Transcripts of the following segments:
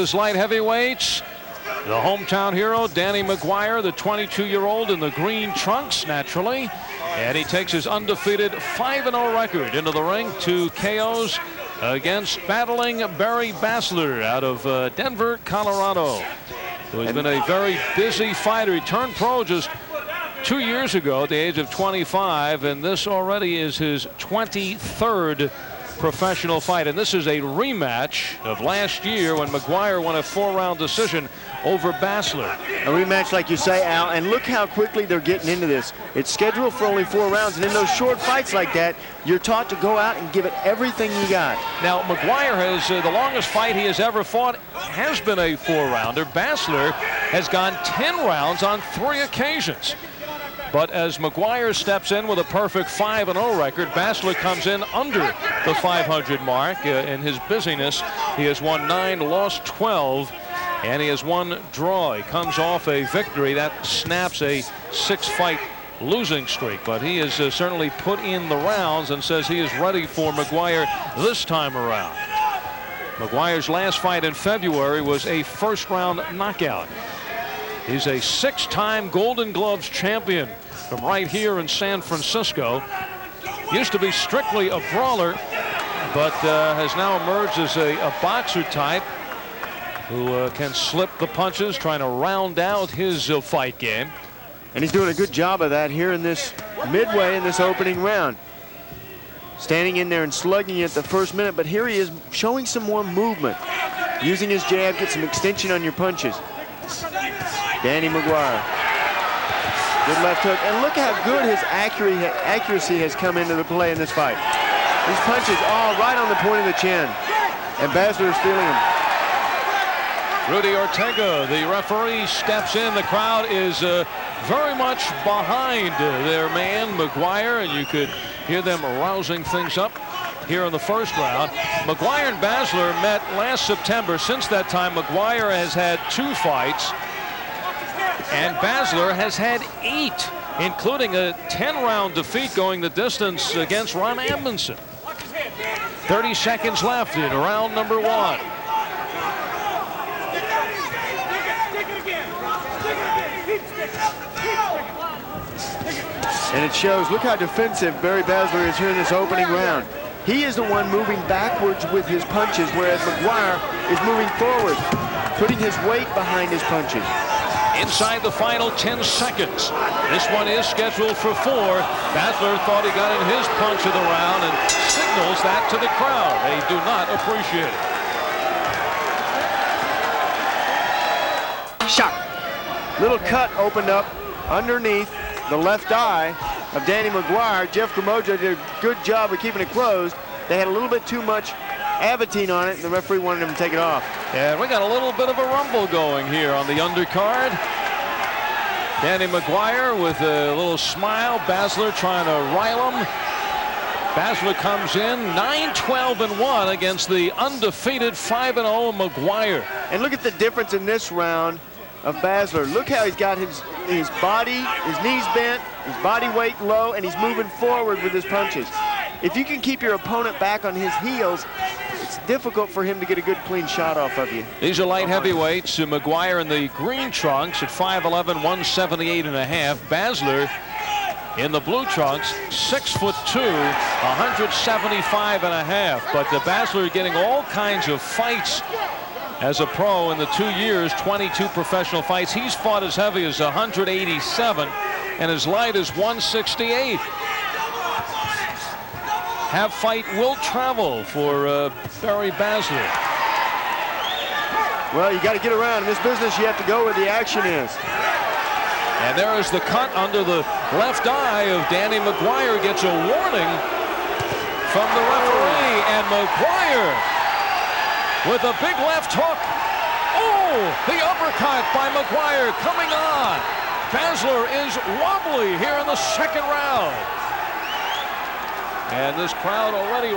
His light heavyweights, the hometown hero, Danny MaGuire, the 22-year-old in the green trunks, naturally. And he takes his undefeated 5-0 record into the ring, 2 KOs against battling Barry Basler out of Denver, Colorado, who has been a very busy fighter. He turned pro just 2 years ago at the age of 25, and this already is his 23rd professional fight, and this is a rematch of last year when MaGuire won a 4-round decision over Basler. A rematch, like you say, Al, and look how quickly they're getting into this. It's scheduled for only 4 rounds, and in those short fights like that, you're taught to go out and give it everything you got. Now, MaGuire has the longest fight he has ever fought has been a 4-rounder. Basler has gone 10 rounds on 3 occasions. But as MaGuire steps in with a perfect 5-0 record, Basler comes in under the 500 mark. In his busyness, he has won 9, lost 12, and he has 1 draw. He comes off a victory that snaps a 6-fight losing streak. But he has certainly put in the rounds and says he is ready for MaGuire this time around. MaGuire's last fight in February was a first-round knockout. He's a 6-time Golden Gloves champion from right here in San Francisco. Used to be strictly a brawler, but has now emerged as a boxer type who can slip the punches, trying to round out his fight game. And he's doing a good job of that here in this midway in this opening round. Standing in there and slugging it the first minute, but here he is showing some more movement. Using his jab, get some extension on your punches. Danny MaGuire. Good left hook. And look how good his accuracy has come into the play in this fight. These punches all right on the point of the chin. And Basler is feeling them. Rudy Ortega, the referee, steps in. The crowd is very much behind their man, MaGuire, and you could hear them rousing things up here in the first round. MaGuire and Basler met last September. Since that time, MaGuire has had 2 fights, and Basler has had 8, including a 10-round defeat going the distance against Ron Amundsen. 30 seconds left in round number 1. And it shows. Look how defensive Barry Basler is here in this opening round. He is the one moving backwards with his punches, whereas MaGuire is moving forward, putting his weight behind his punches. Inside the final 10 seconds. This one is scheduled for 4. Basler thought he got in his punch of the round and signals that to the crowd. They do not appreciate it. Shot. Little cut opened up underneath the left eye of Danny MaGuire. Jeff Cremoja did a good job of keeping it closed. They had a little bit too much Avitine on it, and the referee wanted him to take it off. And we got a little bit of a rumble going here on the undercard. Danny MaGuire with a little smile. Basler trying to rile him. Basler comes in 9-12-1 against the undefeated 5-0 MaGuire. And look at the difference in this round of Basler. Look how he's got his body, his knees bent, his body weight low, and he's moving forward with his punches. If you can keep your opponent back on his heels, it's difficult for him to get a good clean shot off of you. These are light heavyweights. MaGuire in the green trunks at 5'11", 178.5. Basler in the blue trunks, 6'2", 175.5. But Basler getting all kinds of fights as a pro in the 2 years, 22 professional fights. He's fought as heavy as 187 and as light as 168. Have fight will travel for Barry Basler. Well, you got to get around. In this business, you have to go where the action is. And there is the cut under the left eye of Danny MaGuire. Gets a warning from the referee, and MaGuire with a big left hook. Oh, the uppercut by MaGuire coming on. Basler is wobbly here in the second round. And this crowd already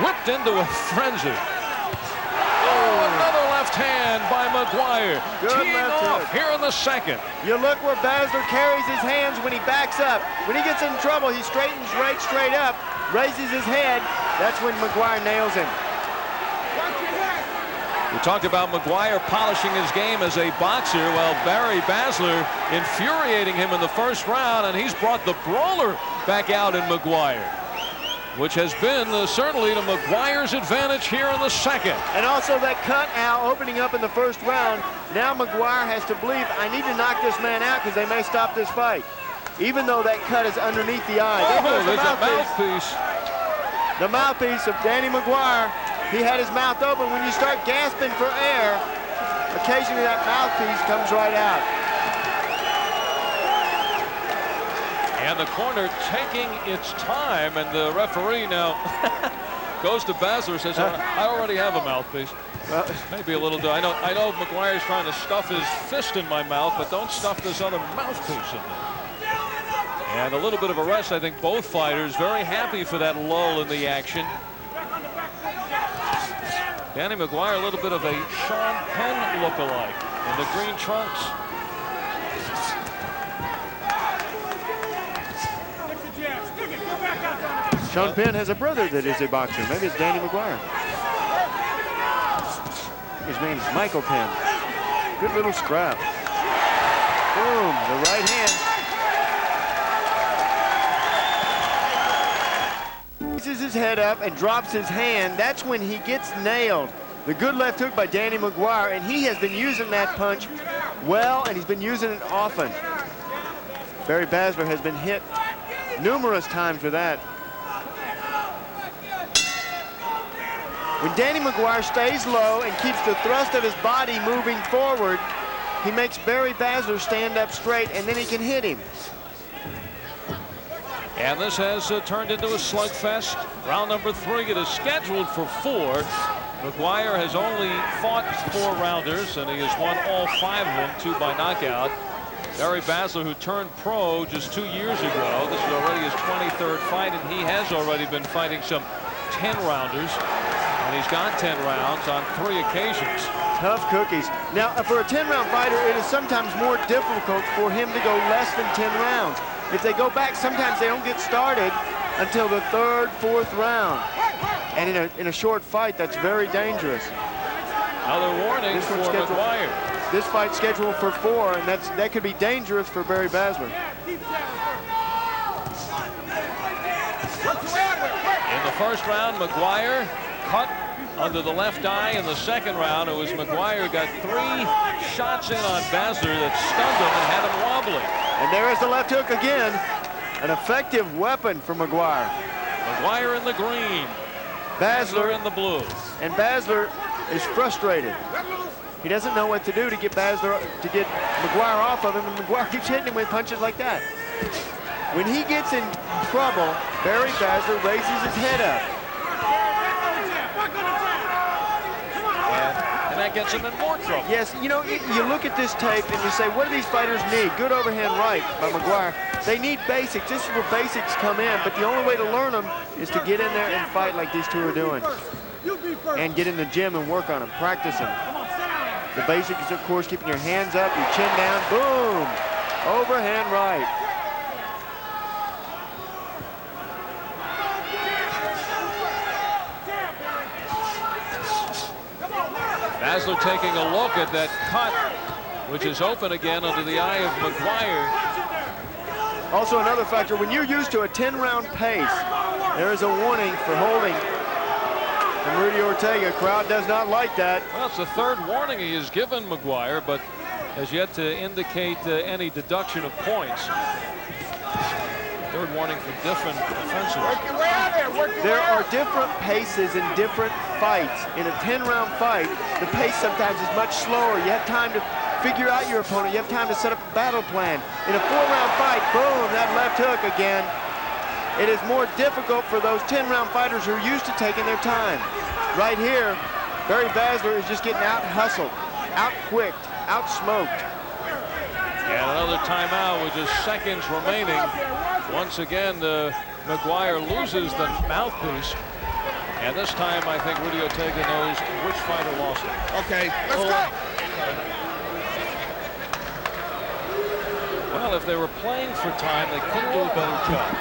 whipped into a frenzy. Oh, another left hand by MaGuire. Teeing off here in the second. You look where Basler carries his hands when he backs up. When he gets in trouble, he straightens right straight up, raises his head. That's when MaGuire nails him. The talked about MaGuire polishing his game as a boxer. Well, Barry Basler infuriating him in the first round, and he's brought the brawler back out in MaGuire, which has been certainly to MaGuire's advantage here in the second. And also that cut out opening up in the first round. Now MaGuire has to believe, I need to knock this man out because they may stop this fight. Even though that cut is underneath the eye. Oh, there's a mouthpiece. The mouthpiece of Danny MaGuire. He had his mouth open. When you start gasping for air, occasionally that mouthpiece comes right out. And the corner taking its time, and the referee now goes to Basler and says, I already have a mouthpiece. Well, maybe a little. I know MaGuire's trying to stuff his fist in my mouth, but don't stuff this other mouthpiece in there. And a little bit of a rest. I think both fighters very happy for that lull in the action. Danny MaGuire, a little bit of a Sean Penn look-alike in the green trunks. Sean Penn has a brother that is a boxer. Maybe it's Danny MaGuire. His name is Michael Penn. Good little scrap. Boom, the right hand. Raises his head up and drops his hand. That's when he gets nailed. The good left hook by Danny MaGuire, and he has been using that punch well, and he's been using it often. Barry Basler has been hit numerous times with that. When Danny MaGuire stays low and keeps the thrust of his body moving forward, he makes Barry Basler stand up straight, and then he can hit him. And this has turned into a slugfest. Round number 3. It is scheduled for 4. MaGuire has only fought 4 rounders, and he has won all 5 of them, 2 by knockout. Barry Basler, who turned pro just 2 years ago, this is already his 23rd fight, and he has already been fighting some 10 rounders, and he's gone 10 rounds on 3 occasions. Tough cookies. Now, for a 10-round fighter, it is sometimes more difficult for him to go less than 10 rounds. If they go back, sometimes they don't get started until the 3rd, 4th round. And in a short fight, that's very dangerous. Another warning for MaGuire. This fight's scheduled for 4, and that could be dangerous for Barry Basler. In the first round, MaGuire cut under the left eye. In the second round, it was MaGuire got 3 shots in on Basler that stunned him and had him wobbly. And there is the left hook again. An effective weapon for MaGuire. MaGuire in the green. Basler in the blue. And Basler is frustrated. He doesn't know what to do to get MaGuire off of him, and MaGuire keeps hitting him with punches like that. When he gets in trouble, Barry Basler raises his head up. And that gets him in more trouble. Yes, you know, you look at this tape and you say, what do these fighters need? Good overhand right by MaGuire. They need basics. This is where basics come in, but the only way to learn them is to get in there and fight like these 2 are doing. And get in the gym and work on them, practice them. The basic is, of course, keeping your hands up, your chin down, boom! Overhand right. Basler taking a look at that cut, which is open again under the eye of MaGuire. Also another factor, when you're used to a 10-round pace, there is a warning for holding from Rudy Ortega. Crowd does not like that. Well, it's the 3rd warning he has given MaGuire, but has yet to indicate any deduction of points. 3rd warning for different offenses. There are different paces in different fights. In a 10-round fight, the pace sometimes is much slower. You have time to figure out your opponent. You have time to set up a battle plan. In a 4-round fight, boom, that left hook again. It is more difficult for those 10-round fighters who are used to taking their time. Right here, Barry Basler is just getting out-hustled, out-quicked, out-smoked. And another timeout with just seconds remaining. Once again, MaGuire loses the mouthpiece. And this time, I think Rudy Ortega knows which fighter lost it. Okay, let's go. Well, if they were playing for time, they couldn't do a better job.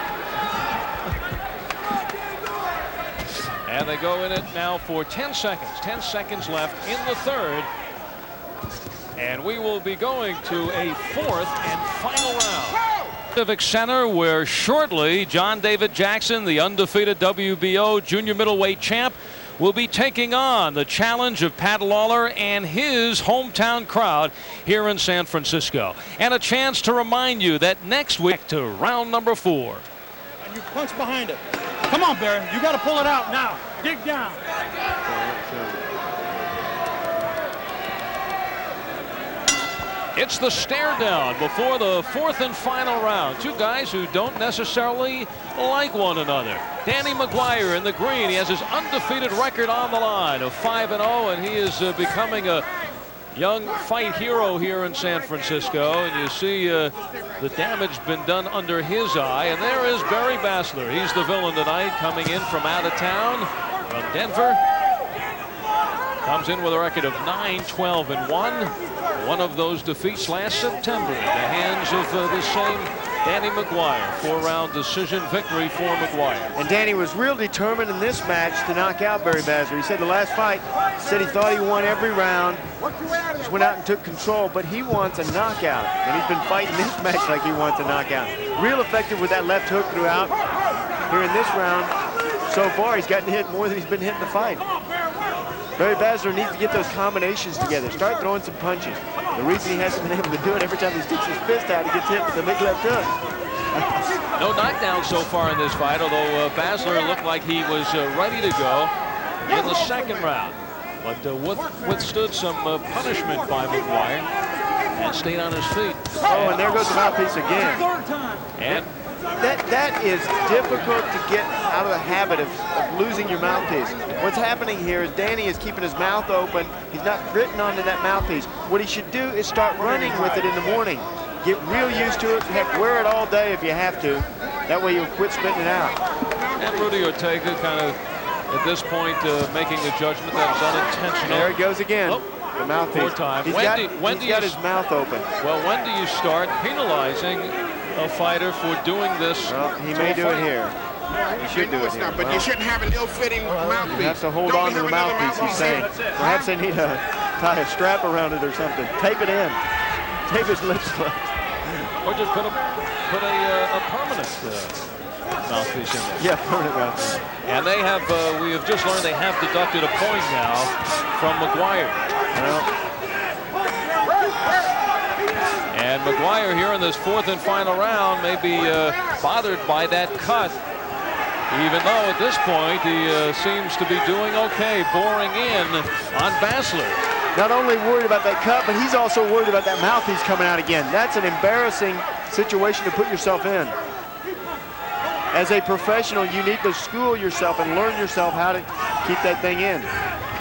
And they go in it now for 10 seconds. 10 seconds left in the third. And we will be going to a fourth and final round. Civic Center, where shortly John David Jackson, the undefeated WBO junior middleweight champ, will be taking on the challenge of Pat Lawler and his hometown crowd here in San Francisco. And a chance to remind you that next week to round number 4. And you punch behind it. Come on, Barry. You got to pull it out now. Dig down. It's the stare down before the fourth and final round. Two guys who don't necessarily like one another. Danny MaGuire in the green. He has his undefeated record on the line of 5-0, and he is becoming a young fight hero here in San Francisco. And you see the damage been done under his eye. And there is Barry Basler. He's the villain tonight, coming in from out of town, from Denver. Comes in with a record of 9-12-1. One of those defeats last September at the hands of the same Danny MaGuire. 4-round decision victory for MaGuire. And Danny was real determined in this match to knock out Barry Basler. He said the last fight, said he thought he won every round. Just went out and took control, but he wants a knockout. And he's been fighting this match like he wants a knockout. Real effective with that left hook throughout. Here in this round, so far he's gotten hit more than he's been hit in the fight. Barry Basler needs to get those combinations together. Start throwing some punches. The reason he hasn't been able to do it, every time he sticks his fist out, he gets hit with the big left hook. No knockdown so far in this fight, although Basler looked like he was ready to go in the second round. But withstood some punishment by MaGuire and stayed on his feet. Oh, and there goes the mouthpiece again. And that is difficult to get out of the habit of losing your mouthpiece. What's happening here is Danny is keeping his mouth open. He's not gritting onto that mouthpiece. What he should do is start running with it in the morning. Get real used to it. Heck, wear it all day if you have to. That way you'll quit spitting it out. And Rudy Ortega kind of, at this point, making a judgment that was unintentional. There he goes again. Oh, the mouthpiece. 4 times. He's got his mouth open. Well, when do you start penalizing a fighter for doing this? Well, he may do it here. You should do it here. But you shouldn't have an ill-fitting mouthpiece. You have to hold on to the mouthpiece, he's saying. Perhaps they need to tie a strap around it or something. Tape it in. Tape his lips closed. Or just put a permanent mouthpiece in there. Yeah, permanent mouthpiece. And they have, we have just learned they have deducted a point now from MaGuire. Well, and MaGuire here in this fourth and final round may be bothered by that cut, even though at this point he seems to be doing okay, boring in on Basler. not only worried about that cut, but he's also worried about that mouthpiece coming out again. That's an embarrassing situation to put yourself in. As a professional, you need to school yourself and learn yourself how to keep that thing in.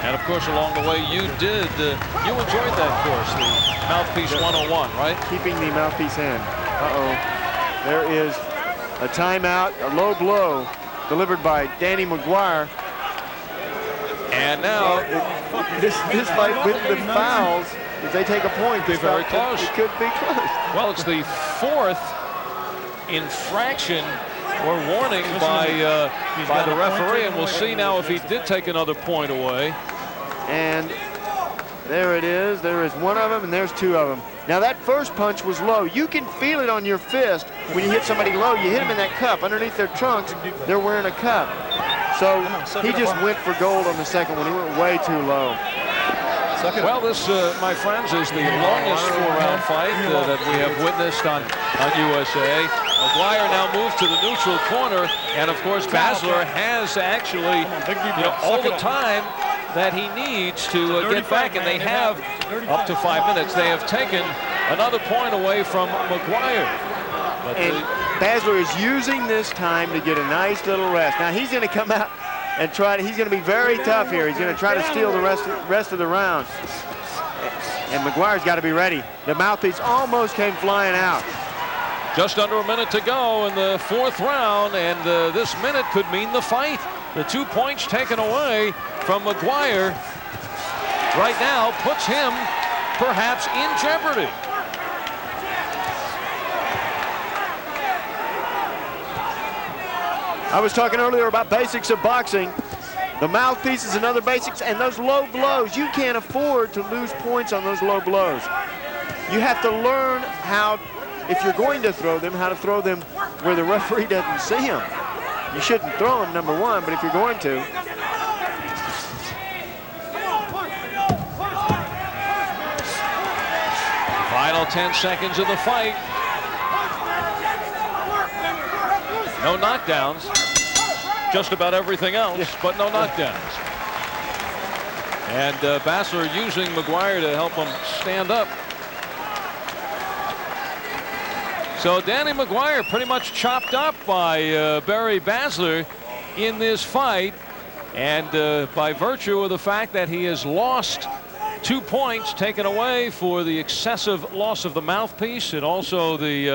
And of course, along the way, you enjoyed that course, the Mouthpiece 101, right? Keeping the mouthpiece in. Uh-oh. There is a timeout, a low blow delivered by Danny MaGuire. And now, this fight with the fouls, if they take a point, be very close. It could be close. Well, it's the fourth infraction or warning by the referee, and we'll see now if he did take another point away. And there it is. There is one of them, and there's two of them. Now, that first punch was low. You can feel it on your fist when you hit somebody low. You hit them in that cup. Underneath their trunks, they're wearing a cup. So he just went for gold on the second one. He went way too low. Well, this, my friends, is the longest four-round fight that we have witnessed on USA. MaGuire now moves to the neutral corner, and of course Basler has actually, all the time that he needs to get back, and they have up to 5 minutes. They have taken another point away from MaGuire. But and Basler is using this time to get a nice little rest. Now he's going to come out and try to, he's going to be very tough here. He's going to try to steal the rest of the round. And MaGuire's got to be ready. The mouthpiece almost came flying out. Just under a minute to go in the fourth round, and this minute could mean the fight. The 2 points taken away from MaGuire right now puts him perhaps in jeopardy. I was talking earlier about basics of boxing. The mouthpiece is another basics, and those low blows, you can't afford to lose points on those low blows. You have to learn how, if you're going to throw them, how to throw them where the referee doesn't see them. You shouldn't throw them, number one, but if you're going to. Final 10 seconds of the fight. No knockdowns. Just about everything else, but no knockdowns. And Basler using MaGuire to help him stand up. So Danny MaGuire pretty much chopped up by Barry Basler in this fight. And by virtue of the fact that he has lost 2 points taken away for the excessive loss of the mouthpiece and also the